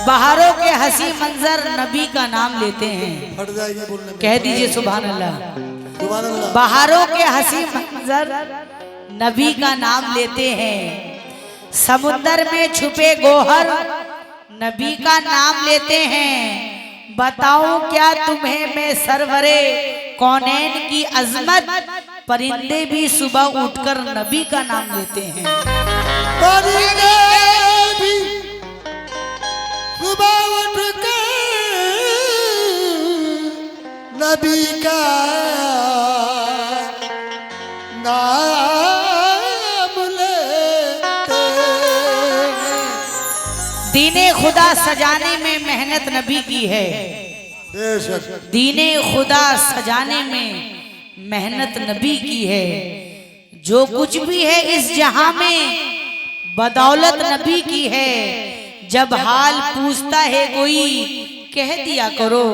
बाहरों के हंसी मंजर नबी का नाम लेते हैं। फट जाएगी बोलने में। कह दीजिए सुभान अल्लाह। सुभान अल्लाह। बाहरों के हंसी मंजर नबी का नाम लेते हैं। समुद्र में छुपे गोहर नबी का नाम लेते हैं। बताऊं क्या तुम्हें मैं सरवरे कौनैन की अजमत, परिंदे भी सुबह उठकर नबी का नाम लेते हैं। परिंदे भी सुबह उठकर नबी का नाम लेते हैं। दीने खुदा सजाने में मेहनत नबी की है। बेशक। दीने खुदा सजाने में मेहनत नबी की है। जो कुछ भी है इस जहां में बदौलत नबी की है। जब हाल पूछता है कोई कह दिया करो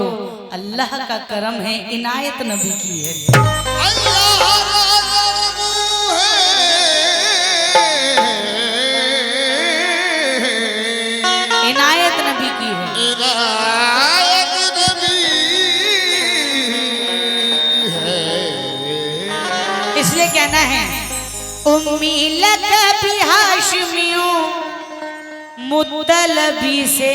अल्लाह का करम है, इनायत नबी की है। इनायत नबी की है। इसलिए कहना है उम्मी लक़बी हाशिमियों मुत्तलबी से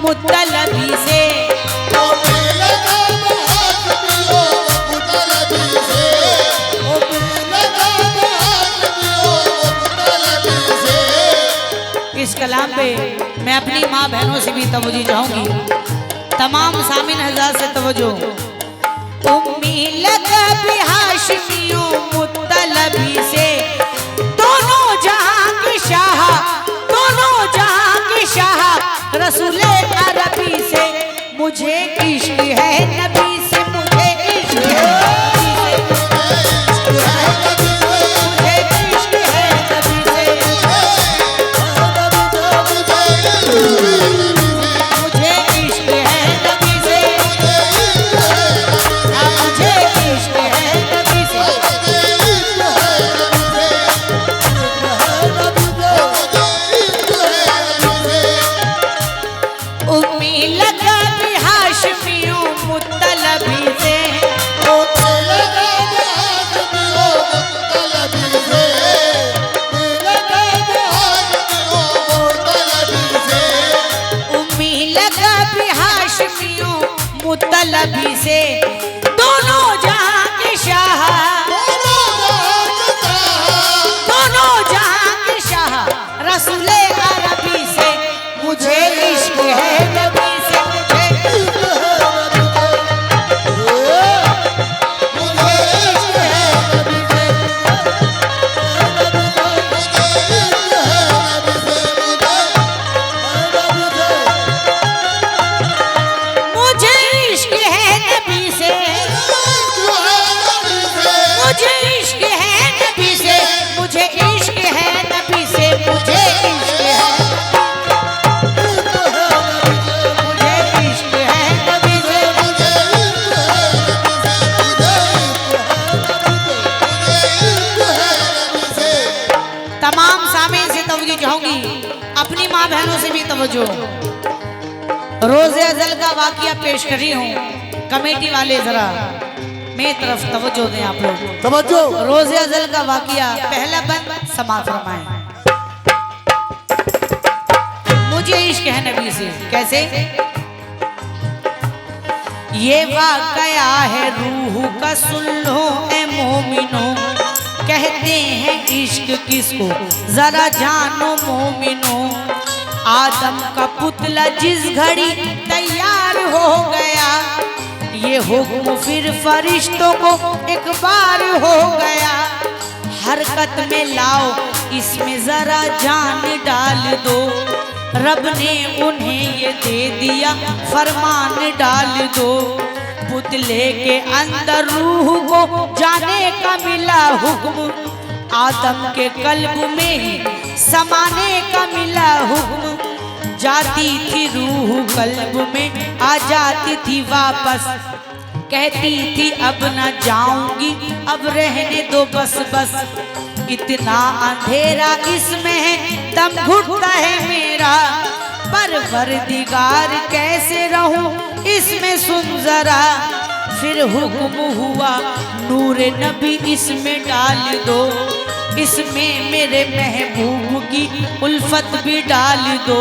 मुत्तलबी से इस कलाम पे मैं अपनी माँ बहनों से भी तवज्जो चाहूंगी। तमाम सामिन हज़रात से तवज्जो। उम्मी लक़बी हाशिमियों मुत्तलबी से दोनों जहां के शाह, दोनों जहां के शाह रसूले अरबी से मुझे इश्क है नबी से, मुझे इश्क है नबी से, मुझे इश्क है नबी से, मुझे इश्क है नबी से। उम्मी लक़बी हाशिमियों मुत्तलबी से मुत्तलबी से दोनों जहां के शाह, दोनों जहां के शाह रसूले अरबी से मुझे इश्क है नबी से, मुझे इश्क है नबी से, मुझे इश्क है नबी से, मुझे इश्क है नबी से, मुझे इश्क है नबी से, मुझे इश्क है, मुझे इश्क है नबी से। तमाम सामीन से तवज्जो चाहूंगी, अपनी माँ बहनों से भी तवज्जो। रोज़े अज़ल का वाक़िया पेश कर रही हूँ। कमेटी वाले जरा मेरी तरफ तवज्जो दें आप लोग। तवज्जो। रोज़े अज़ल का वाक़िया पहला बंद समाअत फरमाएं। मुझे इश्क है नबी से। कैसे? ये वाक़या है रूह का, सुन लो ए मोमिनो। कहते हैं इश्क किसको जरा जानो मोमिनो। आदम का पुतला जिस घड़ी तैयार हो गया, ये हुक्म फिर फरिश्तों को एक बार हो गया, हरकत में लाओ इसमें जरा जान डाल दो। रब ने उन्हें ये दे दिया फरमान डाल दो। पुतले के अंदर रूह को जाने का मिला हुक्म, आदम के कल्ब में ही समाने का मिला हुक्म। जाती थी रूह कल्ब में आ जाती थी वापस, कहती थी अब न जाऊंगी अब रहने दो बस बस। इतना अंधेरा इसमें है दम घुटता है मेरा, परवरदिगार कैसे रहूं इसमें सुन जरा। फिर हुक्म हुआ नूर नबी इसमें डाल दो, इसमें मेरे महबूब की उल्फत भी डाल दो।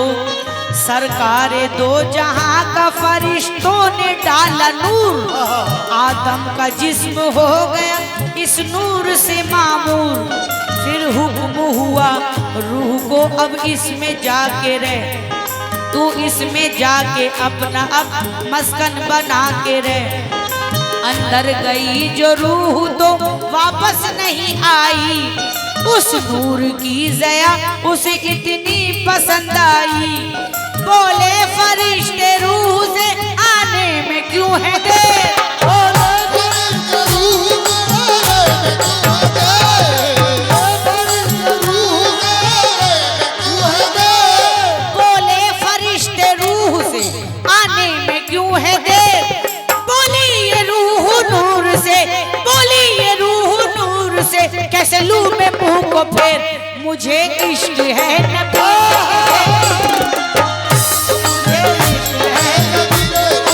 सरकारे दो जहां का फरिश्तों ने डाला नूर, आदम का जिस्म हो गया इस नूर से मामूर। फिर हुक्म हुआ रूह को अब इसमें जाके रह, तू इसमें जाके अपना अब मस्कन बना के रह। अंदर गई जो रूह तो वापस नहीं आई, उस नूर की ज़या उसे इतनी पसंद आई। बोले फरिश्ते रूह से आने में क्यों है देर, बोले फरिश्ते रूह से आने में क्यों है देर। बोली ये रूह नूर से, बोली ये रूह नूर से, कैसे लूं मैं मुंह को फेर। मुझे इश्क है नबी,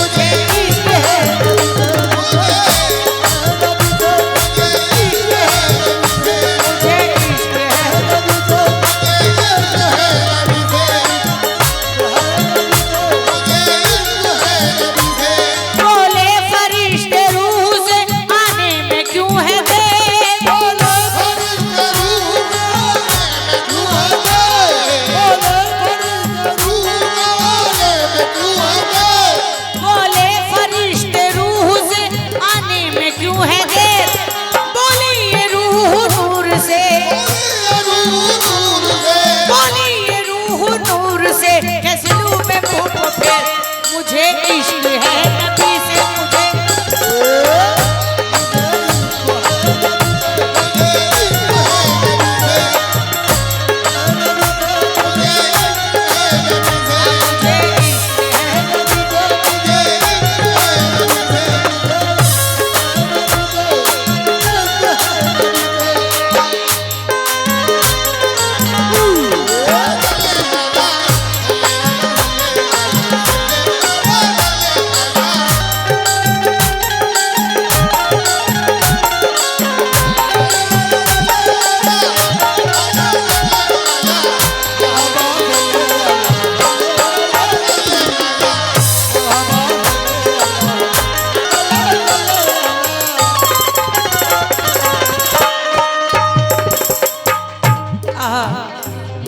मुझे इश्क है नबी से, मुझे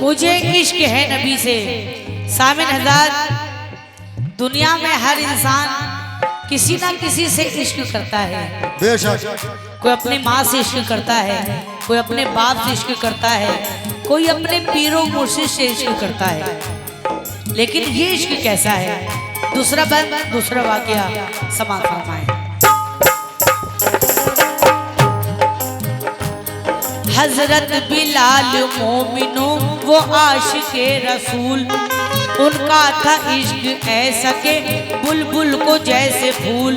मुझे इश्क है नबी से। सामिन हज़रात, दुनिया में हर इंसान किसी ना किसी से इश्क करता है। बेशक कोई अपनी माँ से इश्क करता है, कोई अपने बाप से इश्क करता है, कोई अपने पीरों मुर्शिद से इश्क करता है। लेकिन ये इश्क कैसा है? दूसरा बंद, दूसरा वाकया समाप्त फरमाएं। हजरत बिलाल मोमिनो वो आशिके रसूल, उनका था इश्क ऐसा के बुलबुल को जैसे फूल।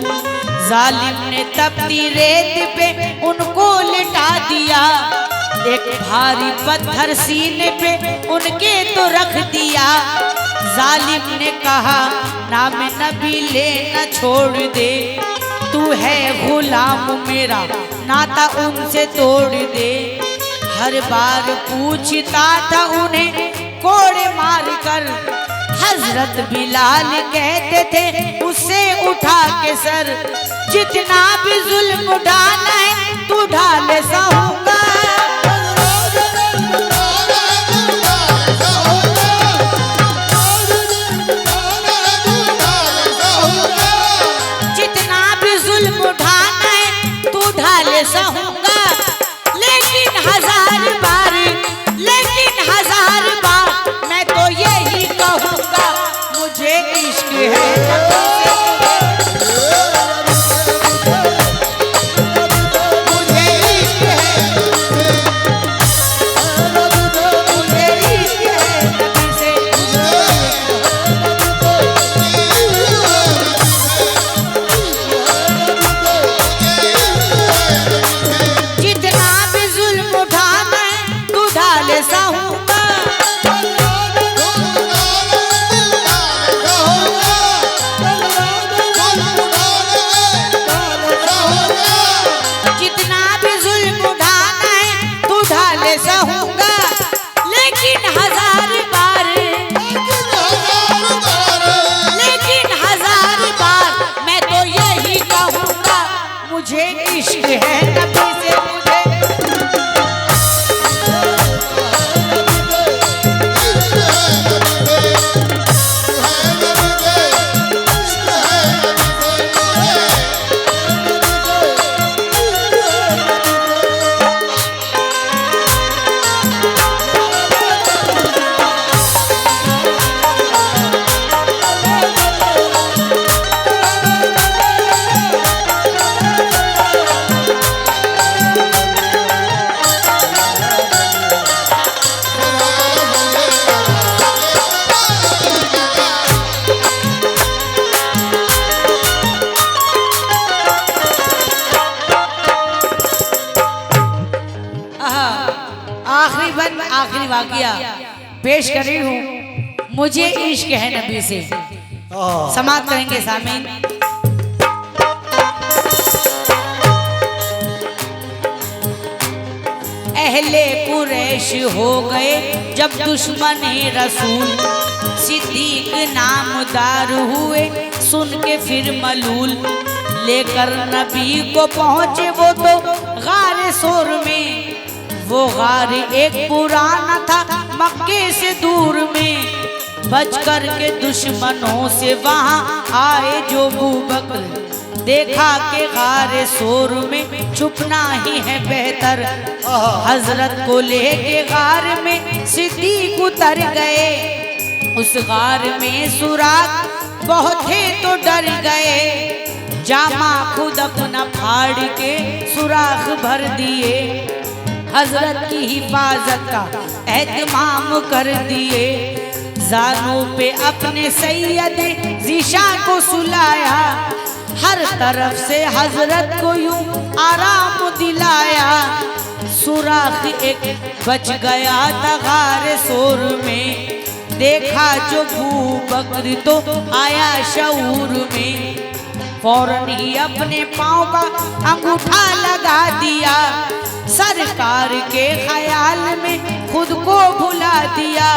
जालिम ने तपती रेत पे उनको लिटा दिया, एक भारी पत्थर सीने पे उनके तो रख दिया। जालिम ने कहा नाम नबी लेना छोड़ दे, तू है गुलाम मेरा नाता उनसे तोड़ दे। हर बार पूछता था उन्हें कोड़े मार कर, हजरत बिलाल कहते थे उससे उठा के सर। जितना भी जुल्म उठाना है तू ढाल सहूंगा, जितना भी मुझे इश्क है नबी से मुझे। आखिरी वाकया पेश कर रही हूँ, मुझे इश्क है नबी से। समाप्त करेंगे सामीन। अहले कुरैश हो गए जब दुश्मन रसूल, सिद्दीक नामदार हुए सुन के फिर मलूल, लेकर नबी को पहुंचे वो तो गारे सोर में। वो गार एक पुराना था मक्के से दूर में, बच कर के दुश्मनों से वहां आए जो अबू बकर, देखा के गारे सोर में छुपना ही है बेहतर। हजरत को लेके गार में सिद्दीक उतर गए, उस गार में सुराग बहुत थे तो डर गए, जामा खुद अपना फाड़ के सुराख भर दिए, हजरत की हिफाजत का एहतमाम कर दिए। जानों पे अपने सैयद ज़िशा को सुलाया, हर तरफ से हजरत को यूं आराम दिलाया। सुराख एक बच गया था गारे सोर में, देखा जो अबू बकर तो आया शऊर में, फौरन ही अपने पाँव का अंगूठा लगा दिया, सरकार के ख्याल में खुद को भुला दिया।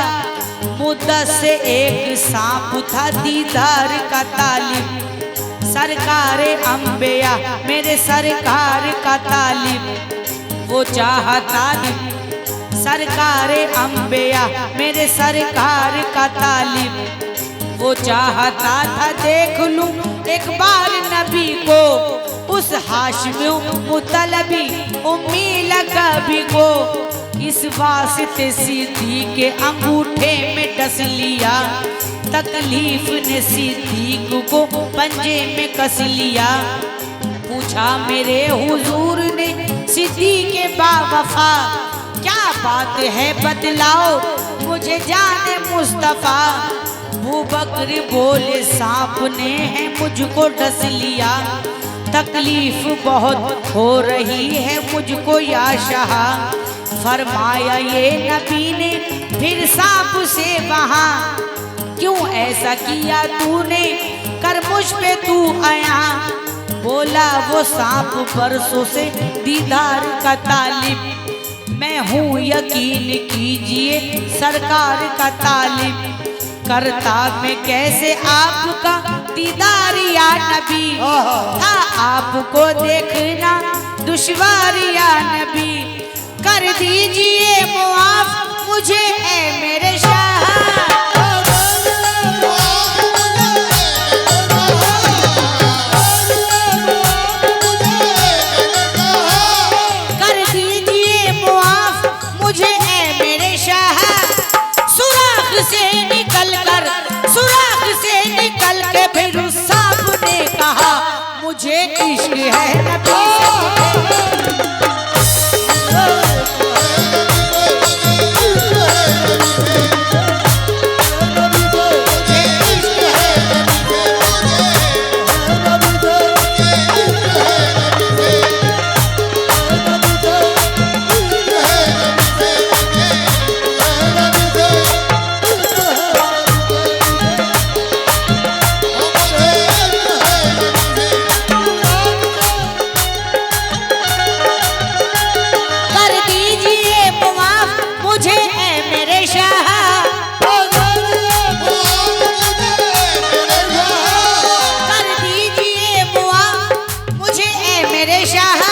मुद्दत से एक सांप था दीदार का तालिब, सरकार अंबिया मेरे सरकार का तालिब, वो चाहता सरकार अंबिया मेरे सरकार का तालिब, वो चाहता था देख लूं एक बार नबी को, उस हाशमी मुतलबी उम्मी लकबी को। इस वास्ते सिद्दीक के अंगूठे में डस लिया, तकलीफ ने सिद्दीक को पंजे में कस लिया। पूछा मेरे हुजूर ने सिद्दीक के बावफा, क्या बात है बतलाओ मुझे जाने मुस्तफा। अबू बकर बोले सांप ने है मुझको डस लिया, तकलीफ बहुत हो रही है मुझको या शाह। फरमाया ये नबी ने फिर सांप से वहाँ, क्यों ऐसा किया तूने कर मुझ पे तू आया। बोला वो सांप परसों से दीदार का तालिब, मैं हूँ यकीन कीजिए सरकार का तालिब। करता मैं कैसे आपका दीदार या नबी, था आपको देखना दुश्वार या नबी। कर दीजिए मुआफ मुझे ऐ मेरे शाह, कर दीजिए मुआफ मुझे ऐ मेरे शाह। सुराख से निकल के फिर उस सांप ने कहा मुझे इश्क है नबी से। मेरे शाह